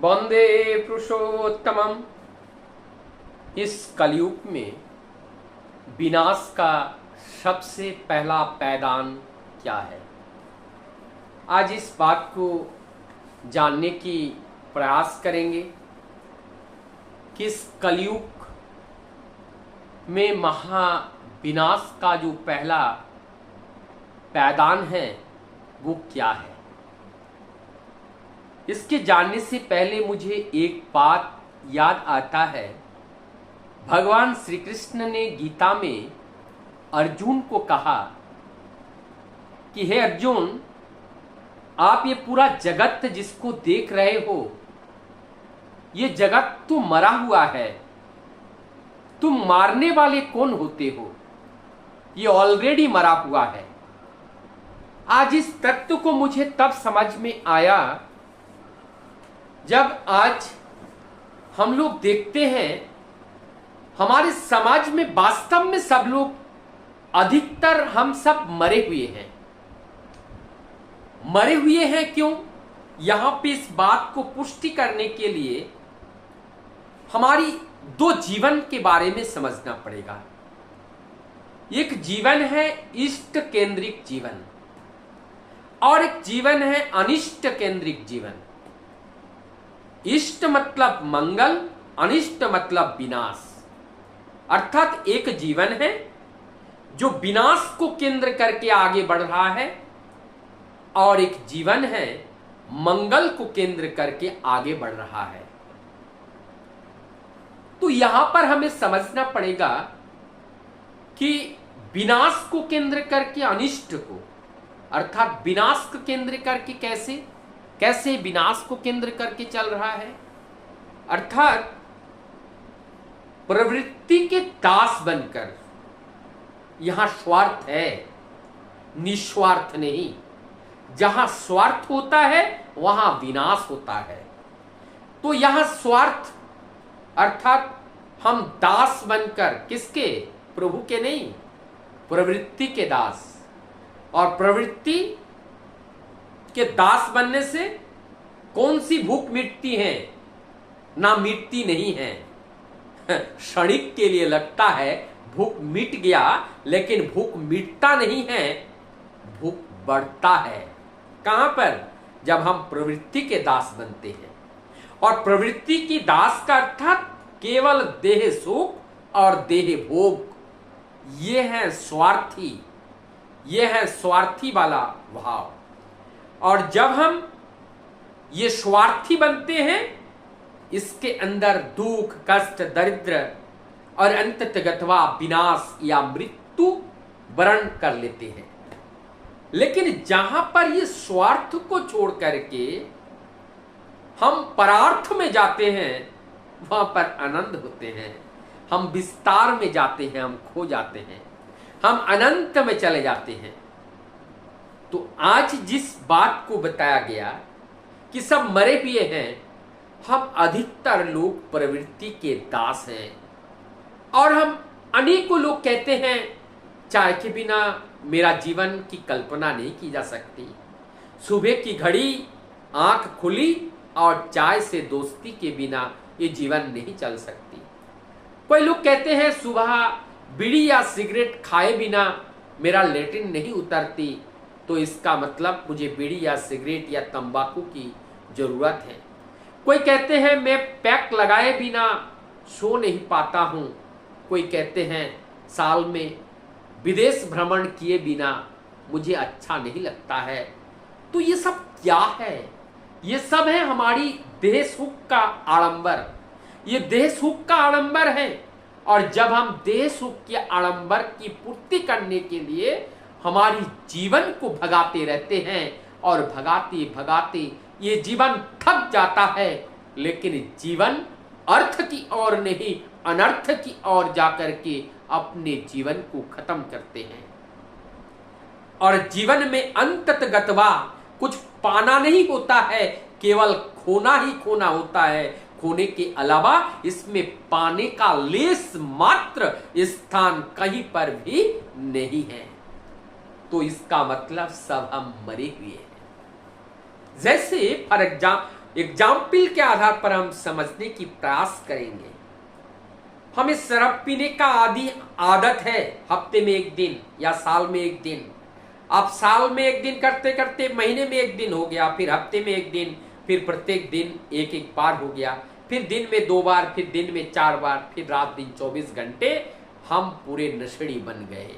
वंदे पुरुषोत्तमम। इस कलयुग में विनाश का सबसे पहला पैदान क्या है? आज इस बात को जानने की प्रयास करेंगे कि इस कलयुग में महाविनाश का जो पहला पैदान है वो क्या है। इसके जानने से पहले मुझे एक बात याद आता है। भगवान श्री कृष्ण ने गीता में अर्जुन को कहा कि हे अर्जुन, आप ये पूरा जगत जिसको देख रहे हो, ये जगत तो मरा हुआ है, तुम मारने वाले कौन होते हो? ये ऑलरेडी मरा हुआ है। आज इस तत्व को मुझे तब समझ में आया जब आज हम लोग देखते हैं हमारे समाज में वास्तव में सब लोग, अधिकतर हम सब मरे हुए हैं। मरे हुए हैं क्यों? यहां पे इस बात को पुष्टि करने के लिए हमारी दो जीवन के बारे में समझना पड़ेगा। एक जीवन है इष्ट केंद्रिक जीवन और एक जीवन है अनिष्ट केंद्रिक जीवन। इष्ट मतलब मंगल, अनिष्ट मतलब विनाश। अर्थात एक जीवन है जो विनाश को केंद्र करके आगे बढ़ रहा है और एक जीवन है मंगल को केंद्र करके आगे बढ़ रहा है। तो यहां पर हमें समझना पड़ेगा कि विनाश को केंद्र करके अनिष्ट को, अर्थात विनाश को केंद्र करके कैसे विनाश को केंद्र करके चल रहा है। अर्थात प्रवृत्ति के दास बनकर, यहां स्वार्थ है, निस्वार्थ नहीं। जहां स्वार्थ होता है वहां विनाश होता है। तो यहां स्वार्थ अर्थात हम दास बनकर, किसके? प्रभु के नहीं, प्रवृत्ति के दास। और प्रवृत्ति के दास बनने से कौन सी भूख मिटती है? ना मिटती नहीं है। क्षणिक के लिए लगता है भूख मिट गया, लेकिन भूख मिटता नहीं है, भूख बढ़ता है। कहां पर? जब हम प्रवृत्ति के दास बनते हैं। और प्रवृत्ति की दास का अर्थात केवल देह सुख और देह भोग, ये है स्वार्थी, ये है स्वार्थी वाला भाव। और जब हम ये स्वार्थी बनते हैं, इसके अंदर दुख, कष्ट, दरिद्र और अंततगतवा विनाश या मृत्यु वर्ण कर लेते हैं। लेकिन जहां पर ये स्वार्थ को छोड़ करके हम परार्थ में जाते हैं, वहां पर आनंद होते हैं। हम विस्तार में जाते हैं, हम खो जाते हैं, हम अनंत में चले जाते हैं। तो आज जिस बात को बताया गया कि सब मरे हुए हैं, हम अधिकतर लोग प्रवृत्ति के दास हैं। और हम अनेकों लोग कहते हैं चाय के बिना मेरा जीवन की कल्पना नहीं की जा सकती। सुबह की घड़ी आंख खुली और चाय से दोस्ती के बिना ये जीवन नहीं चल सकती। कोई लोग कहते हैं सुबह बीड़ी या सिगरेट खाए बिना मेरा लेट्रिन नहीं उतरती, तो इसका मतलब मुझे बीड़ी या सिगरेट या तंबाकू की जरूरत है। कोई कहते हैं मैं पैक लगाए बिना सो नहीं पाता हूं। कोई कहते हैं साल में विदेश भ्रमण किए बिना मुझे अच्छा नहीं लगता है। तो ये सब क्या है? ये सब है हमारी देह सुख का आडंबर। ये देह सुख का आडंबर है। और जब हम देह सुख के आडंबर की पूर्ति करने के लिए हमारी जीवन को भगाते रहते हैं और भगाते भगाते ये जीवन थक जाता है, लेकिन जीवन अर्थ की ओर नहीं अनर्थ की ओर जाकर के अपने जीवन को खत्म करते हैं। और जीवन में अंततगतवा कुछ पाना नहीं होता है, केवल खोना ही खोना होता है। खोने के अलावा इसमें पाने का लेस मात्र स्थान कहीं पर भी नहीं है। तो इसका मतलब सब हम मरे हुए हैं। जैसे फॉर एग्जाम्पल एग्जाम्पल के आधार पर हम समझने की प्रयास करेंगे। हमें शराब पीने का आदत है, हफ्ते में एक दिन या साल में एक दिन। अब साल में एक दिन करते करते महीने में एक दिन हो गया, फिर हफ्ते में एक दिन, फिर प्रत्येक दिन एक एक बार हो गया, फिर दिन में 2 बार, फिर दिन में 4 बार, फिर रात दिन 24 घंटे हम पूरे नशेड़ी बन गए।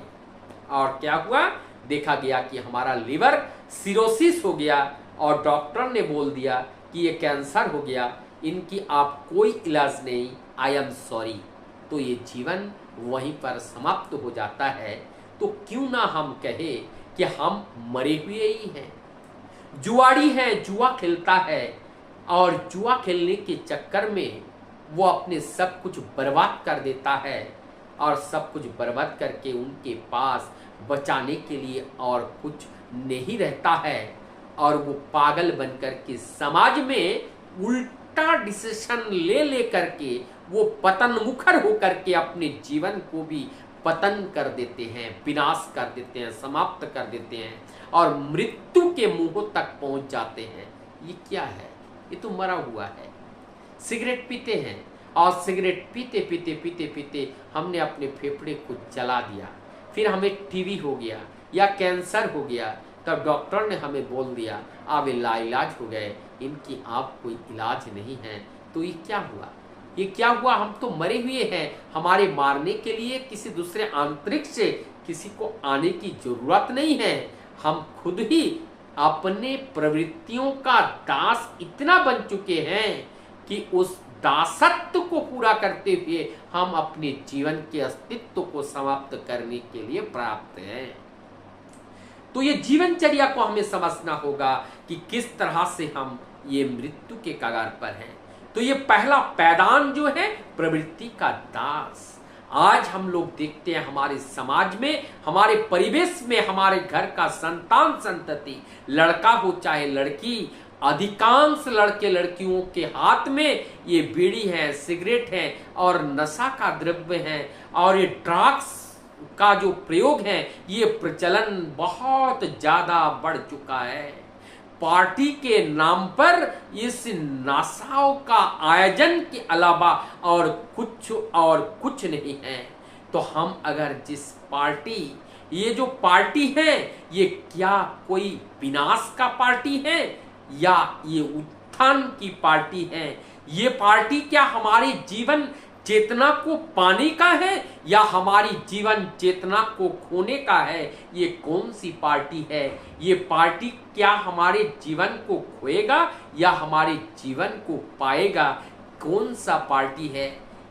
और क्या हुआ? देखा गया कि हमारा लिवर सिरोसिस हो गया और डॉक्टर ने बोल दिया कि ये कैंसर हो गया, इनकी आप कोई इलाज नहीं, आई एम सॉरी। तो ये जीवन वहीं पर समाप्त हो जाता है। तो क्यों ना हम कहे कि हम मरे हुए ही हैं। जुआड़ी है, जुआ खेलता है और जुआ खेलने के चक्कर में वो अपने सब कुछ बर्बाद कर देता है और सब कुछ बर्बाद करके उनके पास बचाने के लिए और कुछ नहीं रहता है और वो पागल बनकर के समाज में उल्टा डिसीजन ले करके वो पतन मुखर होकर के अपने जीवन को भी पतन कर देते हैं, विनाश कर देते हैं, समाप्त कर देते हैं और मृत्यु के मुंह तक पहुंच जाते हैं। ये क्या है? ये तो मरा हुआ है। सिगरेट पीते हैं और सिगरेट पीते पीते पीते पीते हमने अपने फेफड़े को जला दिया, फिर हमें टीबी हो गया या कैंसर हो गया, तब डॉक्टर ने हमें बोल दिया आप लाइलाज हो गए, इनकी आप कोई इलाज नहीं है। तो ये क्या हुआ? ये क्या हुआ? हम तो मरे हुए हैं। हमारे मारने के लिए किसी दूसरे आंतरिक से किसी को आने की जरूरत नहीं है। हम खुद ही अपने प्रवृत्तियों का दास इतना बन चुके हैं कि उस दासत्व को पूरा करते हुए हम अपने जीवन के अस्तित्व को समाप्त करने के लिए प्राप्त हैं। तो ये जीवनचर्या को हमें समझना होगा कि किस तरह से हम ये मृत्यु के कगार पर हैं। तो ये पहला पैदान जो है प्रवृत्ति का दास। आज हम लोग देखते हैं हमारे समाज में, हमारे परिवेश में, हमारे घर का संतान संतति, लड़का हो चाहे लड़की, अधिकांश लड़के लड़कियों के हाथ में ये बीड़ी है, सिगरेट है और नशा का द्रव्य है और ये ड्रग्स का जो प्रयोग है, ये प्रचलन बहुत ज्यादा बढ़ चुका है। पार्टी के नाम पर इस नशाओं का आयोजन के अलावा और कुछ नहीं है। तो हम अगर जिस पार्टी, ये जो पार्टी है, ये क्या कोई विनाश का पार्टी है या ये उत्थान की पार्टी है? ये पार्टी क्या हमारी जीवन चेतना को पाने का है या हमारी जीवन चेतना को खोने का है? ये कौन सी पार्टी है? ये पार्टी क्या हमारे जीवन को खोएगा या हमारे जीवन को पाएगा? कौन सा पार्टी है?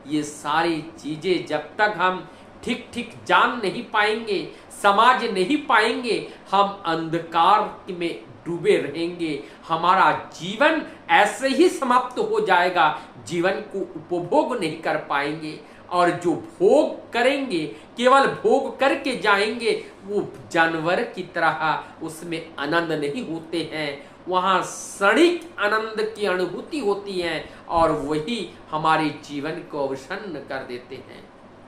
ये सारी चीजें जब तक हम ठीक ठीक जान नहीं पाएंगे, समझ नहीं पाएंगे, हम अंधकार में डूबे रहेंगे। हमारा जीवन ऐसे ही समाप्त हो जाएगा, जीवन को उपभोग नहीं कर पाएंगे और जो भोग करेंगे केवल भोग करके जाएंगे, वो जानवर की तरह उसमें आनंद नहीं होते हैं। वहाँ क्षणिक आनंद की अनुभूति होती है और वही हमारे जीवन को अवसन्न कर देते हैं।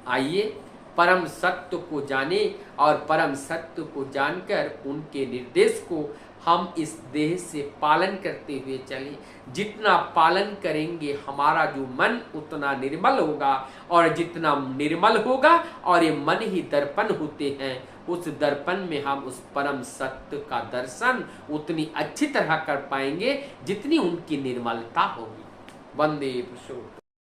आइए परम सत्य को जाने और परम सत्य को जानकर उनके निर्देश को हम इस देह से पालन करते हुए चलें। जितना पालन करेंगे हमारा जो मन उतना निर्मल होगा और जितना निर्मल होगा, और ये मन ही दर्पण होते हैं, उस दर्पण में हम उस परम सत्य का दर्शन उतनी अच्छी तरह कर पाएंगे जितनी उनकी निर्मलता होगी। वंदे पुरुषोत्तम।